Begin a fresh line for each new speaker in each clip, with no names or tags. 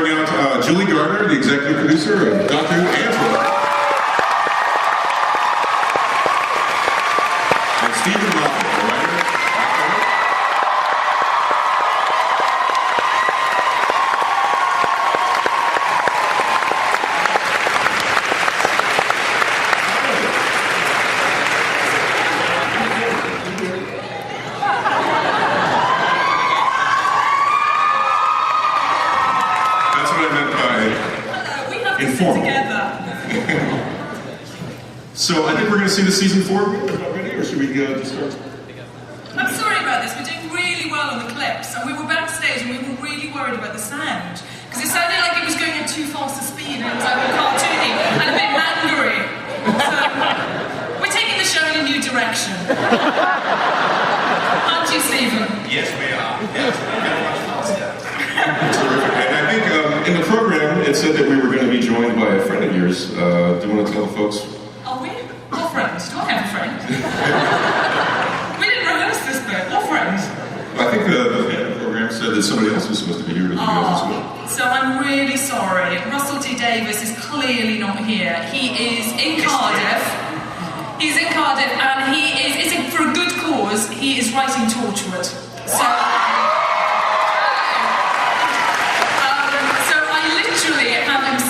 bring out Julie Gardner, the executive producer of Doctor Who Angela. And Stephen Moffat, the writer.
Informal.
So I think we're going to see the season 4 already, or should we just start?
I'm sorry about this. We're doing really well on the clips, and we were backstage and we were really worried about the sound because it sounded like it was going at too fast a speed and it was like a cartoony and a bit angry. So we're taking the show in a new direction. Aren't you, Stephen?
Yes, we are. Yes, we're very much faster.
Terrific. And I think in the program it said that we were going to be joined by a friend of yours. Do you want to tell the folks?
Are we? What friend? Do I have a friend? We didn't rehearse this bit. What friend?
I think the program said that somebody else was supposed to be here with you guys as well.
So I'm really sorry. Russell T Davies is clearly not here. He is in Cardiff. He's in Cardiff and he is, for a good cause, he is writing Torchwood. So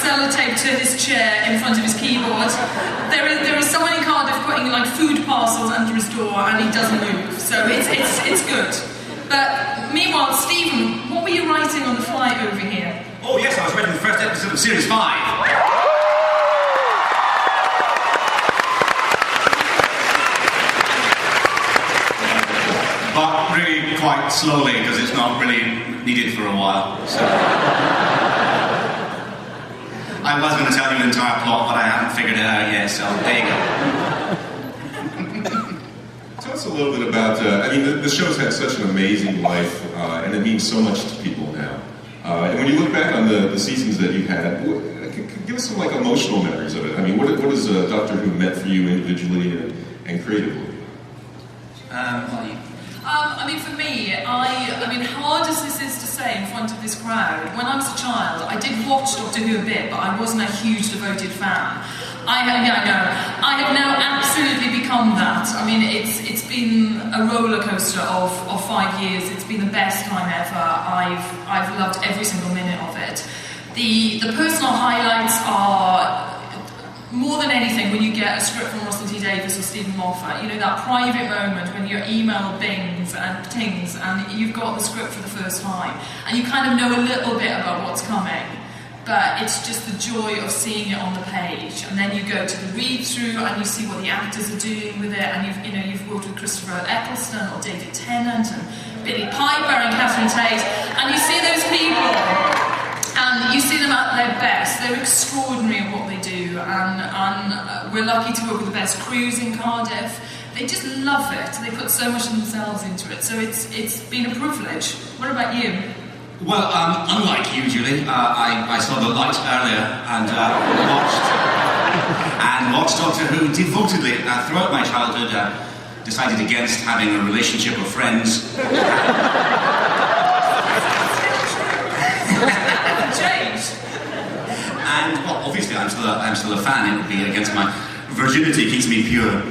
sellotape to his chair in front of his keyboard. There is someone in Cardiff putting like food parcels under his door and he doesn't move. So it's good. But meanwhile, Stephen, what were you writing on the flight over here?
Oh yes, I was writing the first episode of Series 5. But really quite slowly because it's not really needed for a while. So I was going to tell you the entire plot, but I haven't figured it out yet, so there you go.
Tell us a little bit about, I mean, the show's had such an amazing life, and it means so much to people now. And when you look back on the seasons that you've had, give us some like emotional memories of it. I mean, what has Doctor Who meant for you individually and creatively?
I mean, for me, I mean, hard as this is to say in front of this crowd, when I was a child, I did watch Doctor Who a bit, but I wasn't a huge devoted fan. I have now absolutely become that. I mean, it's been a roller coaster of 5 years. It's been the best time ever. I've loved every single minute of it. The personal highlights are, more than anything, when you get a script from Russell T Davies or Stephen Moffat, you know, that private moment when your email bings and tings and you've got the script for the first time and you kind of know a little bit about what's coming, but it's just the joy of seeing it on the page. And then you go to the read-through and you see what the actors are doing with it, and you've worked with Christopher Eccleston or David Tennant and Billy Piper and Catherine Tate, and you see those people and you see them at their best. They're extraordinary at what they do, and we're lucky to work with the best crews in Cardiff. They just love it. They put so much of themselves into it, so it's been a privilege. What about you?
Well, unlike you, Julie, I saw The Light earlier and watched Doctor Who devotedly throughout my childhood. Decided against having a relationship with friends.
Changed.
And well, obviously, I'm still a fan. It would be against my virginity, keeps me pure.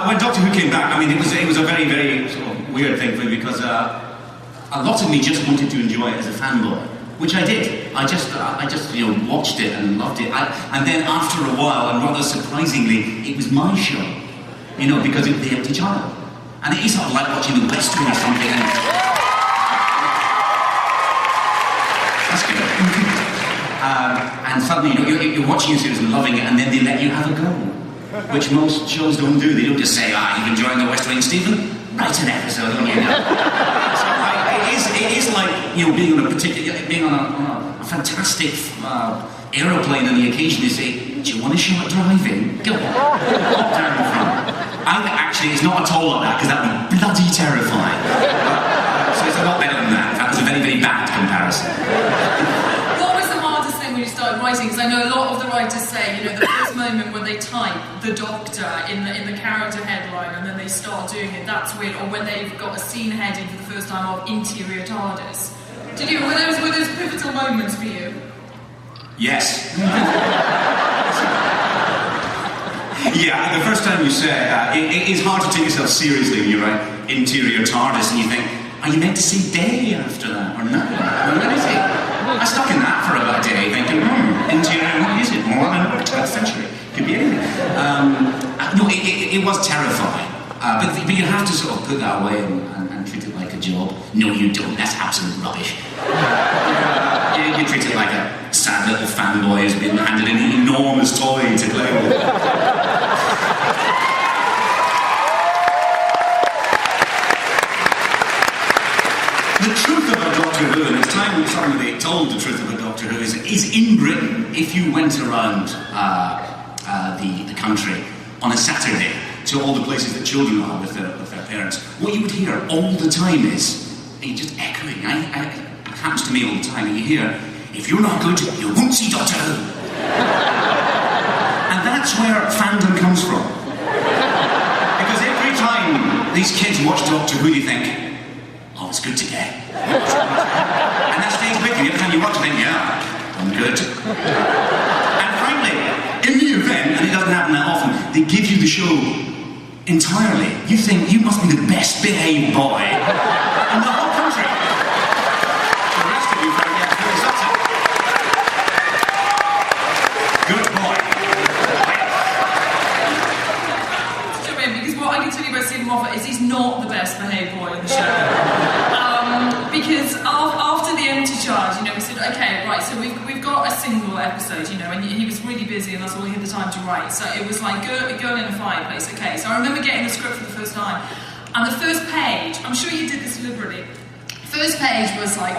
When Doctor Who came back, I mean, it was a very, very sort of weird thing for me because a lot of me just wanted to enjoy it as a fanboy, which I did. I just watched it and loved it. And then after a while, and rather surprisingly, it was my show, because it was The Empty Child. And it is sort of like watching the West Wing or something. And that's good. And suddenly, you're watching a series and loving it, and then they let you have a go, which most shows don't do. They don't just say, you're enjoying the West Wing, Stephen? Write an episode, so it is like being on a fantastic aeroplane, and the occasion they say, do you want to show it driving? Go on, hop down in front. Actually, it's not at all like that, because that would be bloody terrifying. So it's a lot better than that. That was a very, very bad comparison.
What was the hardest thing when you started writing? Because I know a lot of the writers say, the first moment when they they type the Doctor in the character headline and then they start doing it. That's weird. Or when they've got a scene heading for the first time of interior TARDIS. Were those pivotal moments for you?
Yes. Yeah, the first time you say it is hard to take yourself seriously when you write interior TARDIS and you think, are you meant to say day after that or no? What is it? I stuck in that for about a day thinking, interior, what is it? More than 12th century. Could be anything. No, it was terrifying. But you have to sort of put that away and treat it like a job. No, you don't. That's absolute rubbish. You treat it like a sad little fanboy who's been handed an enormous toy to play with. The truth about Doctor Who, and it's time somebody told the truth about Doctor Who, is in Britain. If you went around the country on a Saturday to all the places that children are with their parents, what you would hear all the time is, just echoing, it happens to me all the time, and you hear, if you're not good, you won't see Doctor Who. And that's where fandom comes from. Because every time these kids watch Doctor Who, you think, oh, it's good today. And that stays with you. Every time you watch it, then, yeah, I'm good. And frankly, in the event, and it doesn't happen that often, they give you the show entirely. You think you must be the best behaved boy in the whole country. The rest of you think, yeah, who's that? Good boy.
Because what I can tell you about Stephen Moffat is he's not the best behaved boy in the show. Because after the empty charge, we said, okay, right, so we've got a single episode, and he was really busy and that's all he had the time to write. So it was like, girl in a fireplace, okay. So I remember getting the script for the first time, and the first page, I'm sure you did this deliberately, first page was like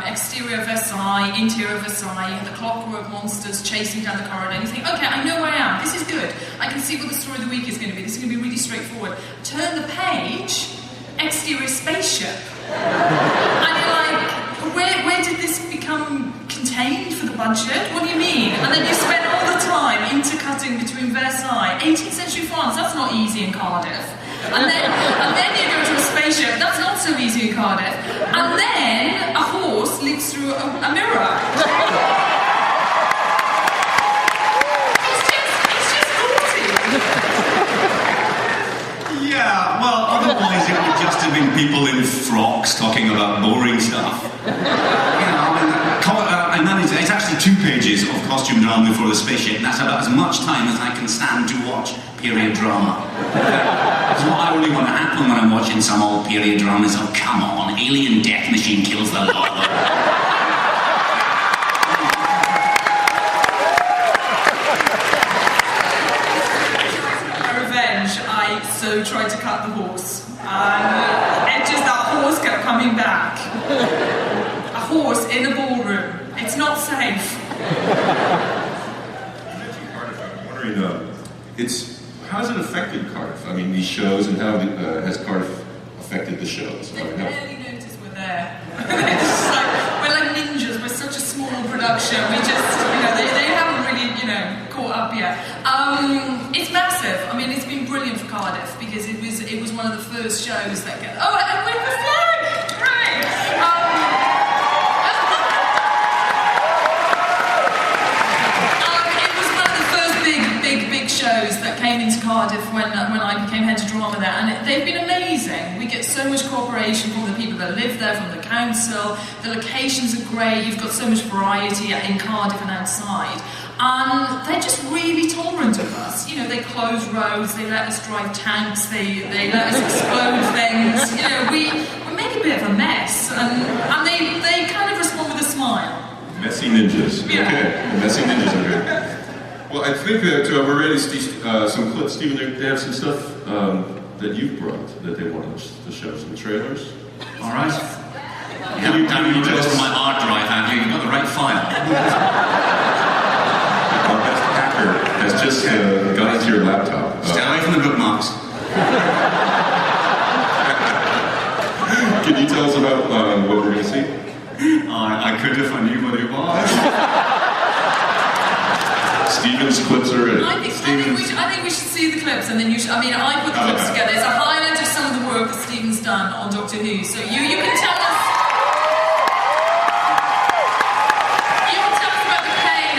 exterior Versailles, interior Versailles, you had the clockwork monsters chasing down the corridor, and you think, okay, I know where I am, this is good, I can see what the story of the week is going to be, this is going to be really straightforward. Turn the page, exterior spaceship. And you're like, where did this become contained for the budget? What do you mean? And then you spend all the time intercutting between Versailles, 18th century France, that's not easy in Cardiff. And then you go to a spaceship, that's not so easy in Cardiff. And then a horse leaps through a mirror. It's just naughty.
Yeah, well, otherwise it would just have been people in frocks talking about boring stuff. It's actually 2 pages of costume drama before the spaceship, and that's about as much time as I can stand to watch period drama. Because what I really want to happen when I'm watching some old period drama is, oh, come on, alien death machine kills the lot of them.
I so tried to cut the horse. And that horse kept coming back. A horse in a ballroom. It's not safe.
You mentioned Cardiff. I'm wondering, how has it affected Cardiff? I mean, these shows, and how has Cardiff affected the shows?
They barely noticed we're there. We're like ninjas. We're such a small production. We just, they haven't really, caught up yet. It's massive. I mean, it's been brilliant for Cardiff because it was one of the first shows that get. Oh, and wave the flag! Right. It was one of the first big shows that came into Cardiff when I became head of drama there, and they've been amazing. We get so much cooperation from the people that live there, from the council. The locations are great. You've got so much variety in Cardiff and outside. And they're just really tolerant of us. They close roads, they let us drive tanks, they let us explode things. We make a bit of a mess, and they kind of respond with a smile.
Messy ninjas.
Yeah.
Okay, the messy ninjas are good. Well, I think that we're ready to see some clips. Stephen, they have some stuff that you've brought that they want to show, some trailers.
All right. Can you tell us from my hard drive, Andrew? You've got the right file.
Our best hacker has just got into your laptop.
Stay away from the bookmarks.
Can you tell us about what we're going to see?
I could if I knew what it was.
Stephen's clips are ready.
I think we should see the clips, and then you should. I mean, I put the clips together. It's a highlight of some of the work that Stephen's done on Doctor Who. So you can tell